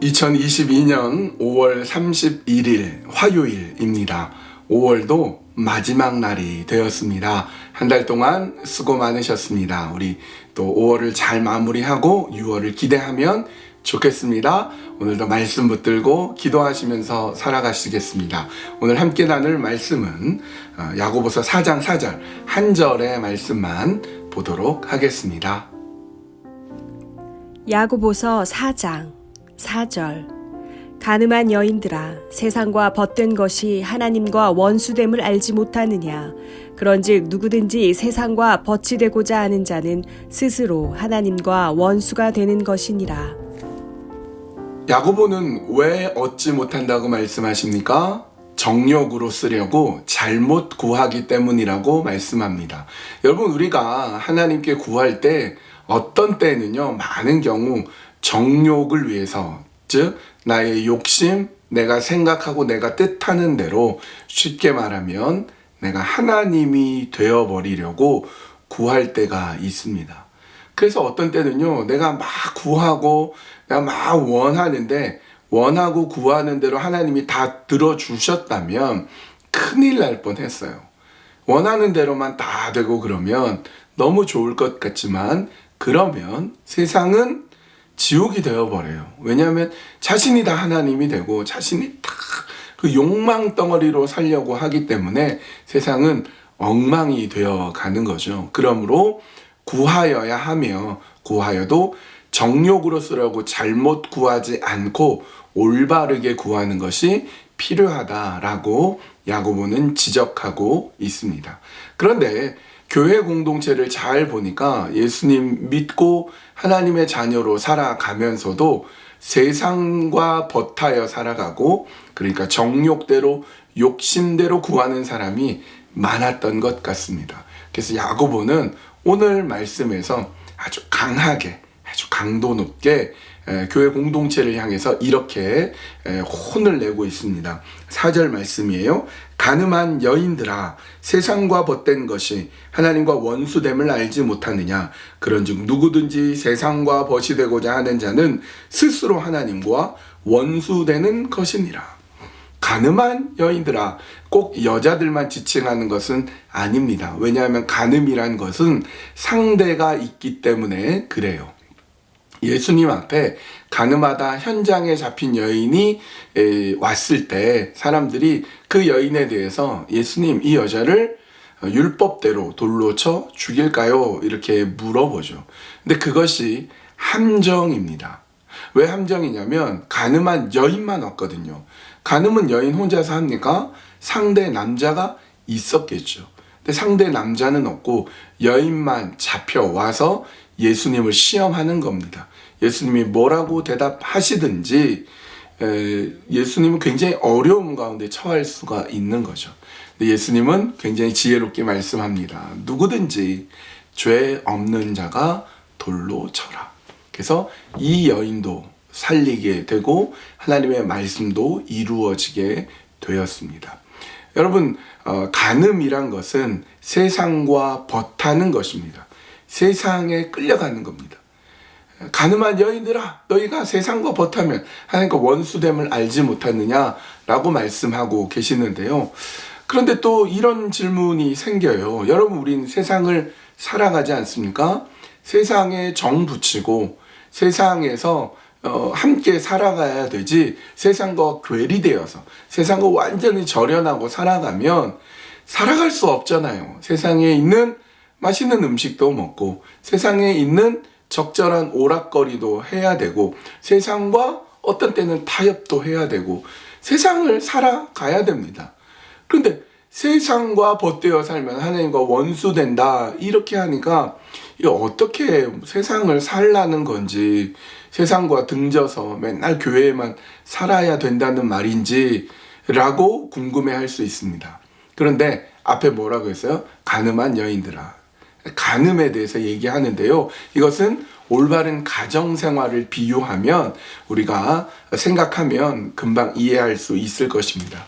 2022년 5월 31일 화요일입니다. 5월도 마지막 날이 되었습니다. 한 달 동안 수고 많으셨습니다. 우리 또 5월을 잘 마무리하고 6월을 기대하면 좋겠습니다. 오늘도 말씀 붙들고 기도하시면서 살아가시겠습니다. 오늘 함께 나눌 말씀은 야고보서 4장 4절 한 절의 말씀만 보도록 하겠습니다. 야고보서 4장 4절 가늠한 여인들아 세상과 벗된 것이 하나님과 원수됨을 알지 못하느냐 그런즉 누구든지 세상과 벗이 되고자 하는 자는 스스로 하나님과 원수가 되는 것이니라. 야고보는 왜 얻지 못한다고 말씀하십니까? 정욕으로 쓰려고 잘못 구하기 때문이라고 말씀합니다. 여러분, 우리가 하나님께 구할 때 어떤 때는요, 많은 경우 정욕을 위해서, 즉 나의 욕심, 내가 생각하고 내가 뜻하는 대로, 쉽게 말하면 내가 하나님이 되어버리려고 구할 때가 있습니다. 그래서 어떤 때는요, 내가 막 구하고 내가 막 원하는데, 원하고 구하는 대로 하나님이 다 들어주셨다면 큰일 날 뻔했어요. 원하는 대로만 다 되고 그러면 너무 좋을 것 같지만, 그러면 세상은 지옥이 되어버려요. 왜냐하면 자신이 다 하나님이 되고 자신이 다 그 욕망 덩어리로 살려고 하기 때문에 세상은 엉망이 되어가는 거죠. 그러므로 구하여야 하며, 구하여도 정욕으로 쓰려고 잘못 구하지 않고 올바르게 구하는 것이 필요하다라고 야고보는 지적하고 있습니다. 그런데 교회 공동체를 잘 보니까 예수님 믿고 하나님의 자녀로 살아가면서도 세상과 벗하여 살아가고, 그러니까 정욕대로 욕심대로 구하는 사람이 많았던 것 같습니다. 그래서 야고보는 오늘 말씀에서 아주 강하게, 아주 강도 높게 교회 공동체를 향해서 이렇게 혼을 내고 있습니다. 4절 말씀이에요. 가늠한 여인들아 세상과 벗된 것이 하나님과 원수됨을 알지 못하느냐 그런즉 누구든지 세상과 벗이 되고자 하는 자는 스스로 하나님과 원수되는 것이니라. 가늠한 여인들아, 꼭 여자들만 지칭하는 것은 아닙니다. 왜냐하면 가늠이란 것은 상대가 있기 때문에 그래요. 예수님 앞에 가늠하다 현장에 잡힌 여인이 왔을 때 사람들이 그 여인에 대해서 예수님, 이 여자를 율법대로 돌로 쳐 죽일까요? 이렇게 물어보죠. 근데 그것이 함정입니다. 왜 함정이냐면 가늠한 여인만 왔거든요. 가늠은 여인 혼자서 합니까? 상대 남자가 있었겠죠. 근데 상대 남자는 없고 여인만 잡혀와서 예수님을 시험하는 겁니다. 예수님이 뭐라고 대답하시든지 예수님은 굉장히 어려움 가운데 처할 수가 있는 거죠. 근데 예수님은 굉장히 지혜롭게 말씀합니다. 누구든지 죄 없는 자가 돌로 쳐라. 그래서 이 여인도 살리게 되고 하나님의 말씀도 이루어지게 되었습니다. 여러분, 간음이란 것은 세상과 벗하는 것입니다. 세상에 끌려가는 겁니다. 가늠한 여인들아 너희가 세상과 벗하면 하나님과 원수됨을 알지 못하느냐라고 말씀하고 계시는데요. 그런데 또 이런 질문이 생겨요. 여러분, 우린 세상을 살아가지 않습니까? 세상에 정 붙이고 세상에서 함께 살아가야 되지, 세상과 괴리되어서 세상과 완전히 절연하고 살아가면 살아갈 수 없잖아요. 세상에 있는 맛있는 음식도 먹고 세상에 있는 적절한 오락거리도 해야 되고 세상과 어떤 때는 타협도 해야 되고 세상을 살아가야 됩니다. 그런데 세상과 벗되어 살면 하나님과 원수된다 이렇게 하니까 이게 어떻게 세상을 살라는 건지, 세상과 등져서 맨날 교회에만 살아야 된다는 말인지 라고 궁금해할 수 있습니다. 그런데 앞에 뭐라고 했어요? 가늠한 여인들아. 간음에 대해서 얘기하는데요. 이것은 올바른 가정생활을 비유하면 우리가 생각하면 금방 이해할 수 있을 것입니다.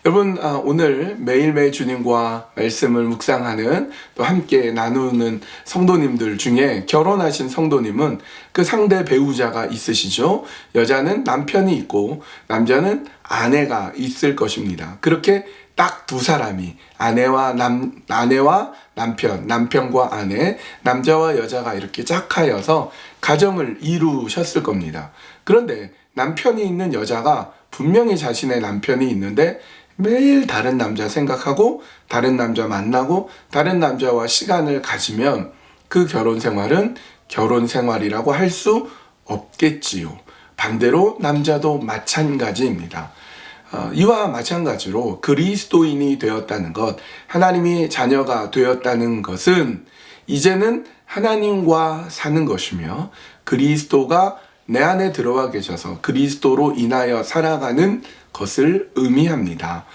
여러분, 오늘 매일매일 주님과 말씀을 묵상하는 또 함께 나누는 성도님들 중에 결혼하신 성도님은 그 상대 배우자가 있으시죠. 여자는 남편이 있고 남자는 아내가 있을 것입니다. 그렇게 딱 두 사람이 아내와 남편, 남편과 아내, 남자와 여자가 이렇게 짝하여서 가정을 이루셨을 겁니다. 그런데 남편이 있는 여자가 분명히 자신의 남편이 있는데 매일 다른 남자 생각하고 다른 남자 만나고 다른 남자와 시간을 가지면 그 결혼 생활은 결혼 생활이라고 할 수 없겠지요. 반대로 남자도 마찬가지입니다. 이와 마찬가지로 그리스도인이 되었다는 것, 하나님이 자녀가 되었다는 것은 이제는 하나님과 사는 것이며 그리스도가 내 안에 들어와 계셔서 그리스도로 인하여 살아가는 것을 의미합니다.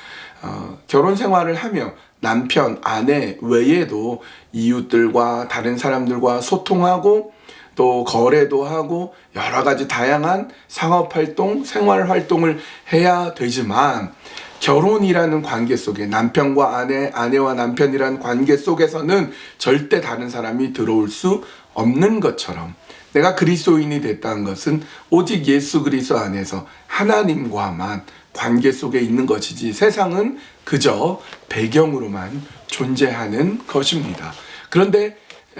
결혼 생활을 하며 남편, 아내 외에도 이웃들과 다른 사람들과 소통하고 또 거래도 하고 여러 가지 다양한 상업활동, 생활활동을 해야 되지만 결혼이라는 관계 속에 남편과 아내, 아내와 남편이라는 관계 속에서는 절대 다른 사람이 들어올 수 없는 것처럼 내가 그리스도인이 됐다는 것은 오직 예수 그리스도 안에서 하나님과만 관계 속에 있는 것이지 세상은 그저 배경으로만 존재하는 것입니다. 그런데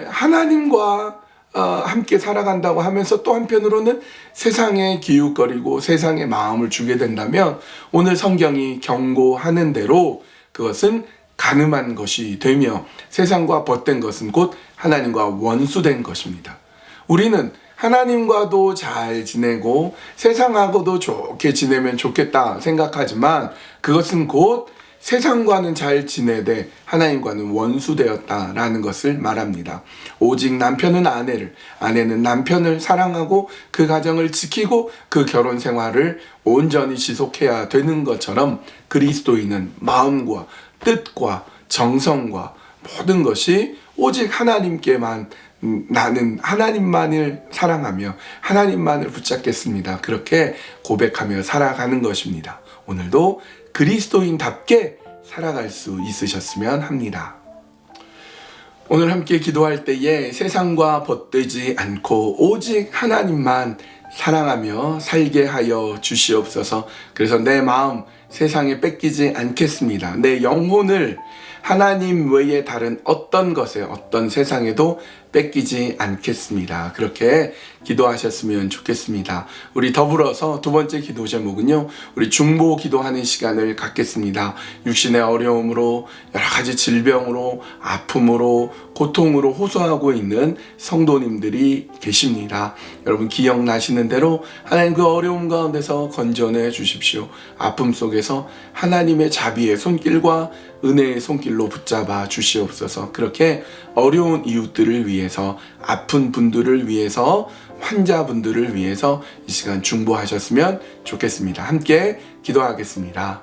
하나님과 함께 살아간다고 하면서 또 한편으로는 세상에 기웃거리고 세상에 마음을 주게 된다면 오늘 성경이 경고하는 대로 그것은 간음한 것이 되며 세상과 벗된 것은 곧 하나님과 원수된 것입니다. 우리는 하나님과도 잘 지내고 세상하고도 좋게 지내면 좋겠다 생각하지만 그것은 곧 세상과는 잘 지내되 하나님과는 원수되었다라는 것을 말합니다. 오직 남편은 아내를, 아내는 남편을 사랑하고 그 가정을 지키고 그 결혼 생활을 온전히 지속해야 되는 것처럼 그리스도인은 마음과 뜻과 정성과 모든 것이 오직 하나님께만 나는 하나님만을 사랑하며 하나님만을 붙잡겠습니다. 그렇게 고백하며 살아가는 것입니다. 오늘도 그리스도인답게 살아갈 수 있으셨으면 합니다. 오늘 함께 기도할 때에 세상과 벗되지 않고 오직 하나님만 사랑하며 살게 하여 주시옵소서. 그래서 내 마음 세상에 뺏기지 않겠습니다. 내 영혼을 하나님 외에 다른 어떤 것에 어떤 세상에도 뺏기지 않겠습니다. 그렇게 기도하셨으면 좋겠습니다. 우리 더불어서 두 번째 기도 제목은요, 우리 중보 기도하는 시간을 갖겠습니다. 육신의 어려움으로 여러 가지 질병으로 아픔으로 고통으로 호소하고 있는 성도님들이 계십니다. 여러분 기억나시는 대로 하나님 그 어려움 가운데서 건져내 주십시오. 아픔 속에서 하나님의 자비의 손길과 은혜의 손길로 붙잡아 주시옵소서. 그렇게 어려운 이웃들을 위해서, 아픈 분들을 위해서, 환자분들을 위해서 이 시간 중보하셨으면 좋겠습니다. 함께 기도하겠습니다.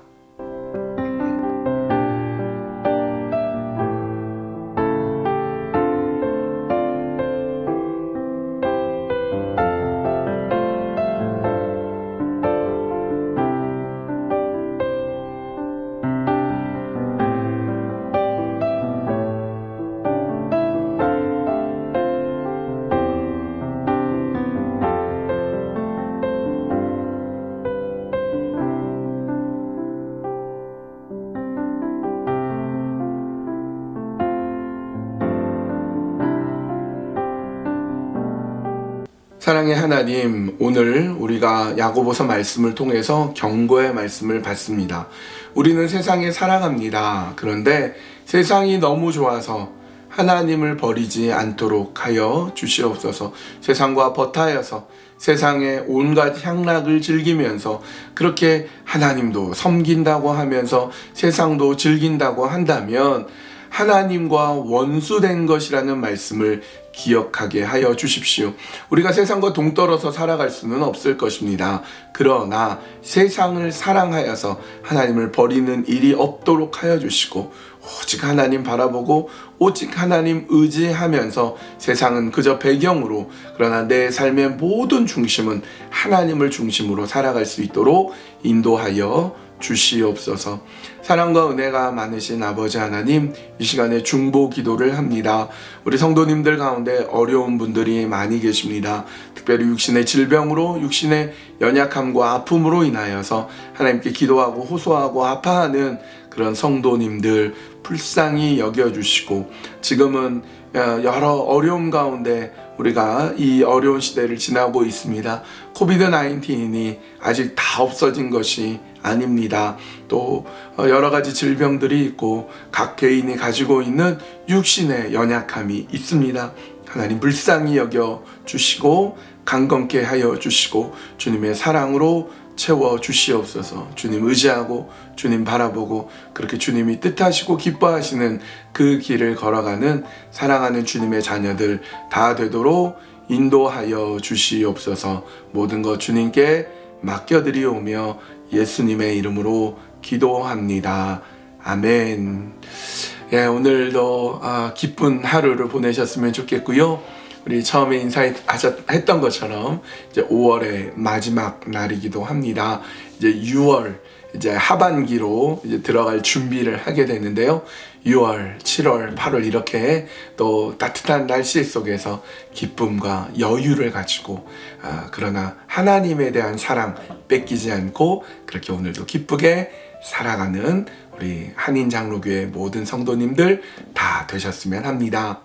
사랑의 하나님, 오늘 우리가 야고보서 말씀을 통해서 경고의 말씀을 받습니다. 우리는 세상에 살아갑니다. 그런데 세상이 너무 좋아서 하나님을 버리지 않도록 하여 주시옵소서. 세상과 벗하여서 세상의 온갖 향락을 즐기면서 그렇게 하나님도 섬긴다고 하면서 세상도 즐긴다고 한다면 하나님과 원수된 것이라는 말씀을 기억하게 하여 주십시오. 우리가 세상과 동떨어서 살아갈 수는 없을 것입니다. 그러나 세상을 사랑하여서 하나님을 버리는 일이 없도록 하여 주시고 오직 하나님 바라보고 오직 하나님 의지하면서 세상은 그저 배경으로 그러나 내 삶의 모든 중심은 하나님을 중심으로 살아갈 수 있도록 인도하여 주시옵소서. 사랑과 은혜가 많으신 아버지 하나님, 이 시간에 중보 기도를 합니다. 우리 성도님들 가운데 어려운 분들이 많이 계십니다. 특별히 육신의 질병으로, 육신의 연약함과 아픔으로 인하여서 하나님께 기도하고 호소하고 아파하는 그런 성도님들 불쌍히 여겨주시고, 지금은 여러 어려움 가운데 우리가 이 어려운 시대를 지나고 있습니다. 코비드-19이 아직 다 없어진 것이 아닙니다. 또 여러 가지 질병들이 있고 각 개인이 가지고 있는 육신의 연약함이 있습니다. 하나님 불쌍히 여겨 주시고 강건케 하여 주시고 주님의 사랑으로 채워 주시옵소서. 주님 의지하고 주님 바라보고 그렇게 주님이 뜻하시고 기뻐하시는 그 길을 걸어가는 사랑하는 주님의 자녀들 다 되도록 인도하여 주시옵소서. 모든 것 주님께 맡겨드리오며 예수님의 이름으로 기도합니다. 아멘. 예, 오늘도 기쁜 하루를 보내셨으면 좋겠고요. 우리 처음에 인사했던 것처럼 이제 5월의 마지막 날이기도 합니다. 이제 6월 이제 하반기로 이제 들어갈 준비를 하게 되는데요. 6월, 7월, 8월 이렇게 또 따뜻한 날씨 속에서 기쁨과 여유를 가지고 그러나 하나님에 대한 사랑 뺏기지 않고 그렇게 오늘도 기쁘게 살아가는 우리 한인장로교회 모든 성도님들 다 되셨으면 합니다.